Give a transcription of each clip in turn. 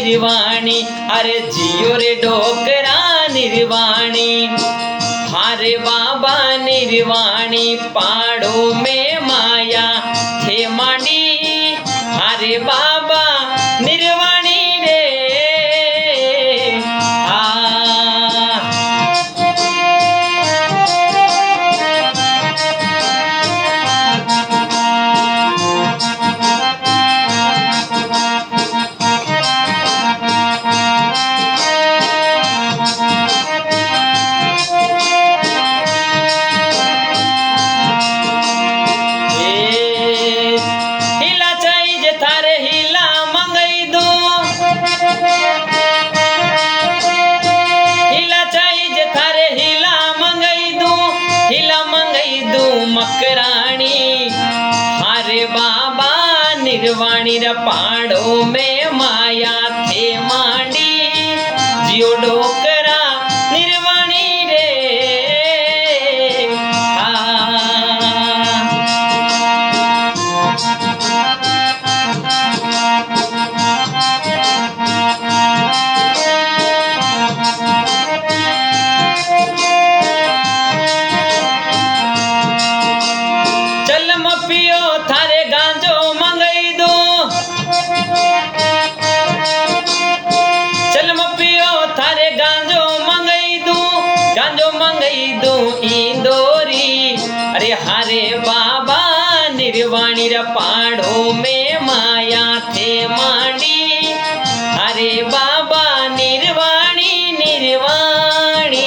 निर्वाणी अरे जियो रे डोकरा निर्वाणी हारे बाबा निर्वाणी पाड़ो में माया थे मांडी हारे बाबा निर्वाणी रे मकराणी हारे बाबा निर्वाणी रा पाड़ो में माया थे मांडी जियो डोकरा निर्वाणी रे पियो थारे गांजो मंगई दो चल म पियो थारे गांजो मंगई दो इंदोरी अरे हारे बाबा निर्वाणी रा पाड़ो में माया थे मांडी अरे बाबा निर्वाणी निर्वाणी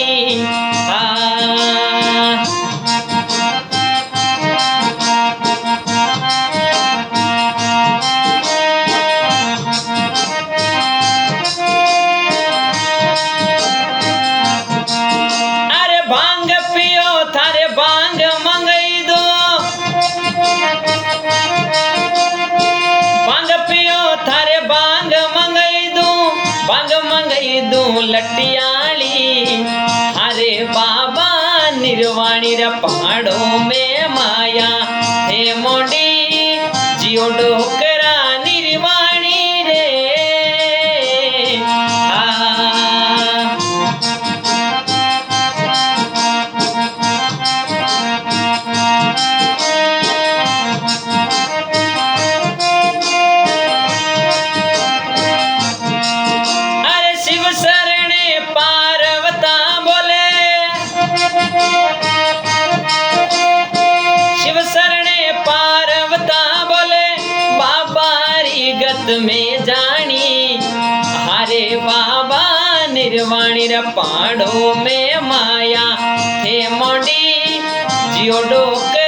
लटियाली हरे बाबा निर्वाणी रा पहाड़ों में माया हे मोडी जियो डोकरा निर्वाणी रे अरे शिव शरणे पार्वता बोले शिव शरणे पार्वता बोले बाबारी गत में जानी हरे बाबा निर्वाणी रा पाड़ो में माया हे मोडी जियो डोक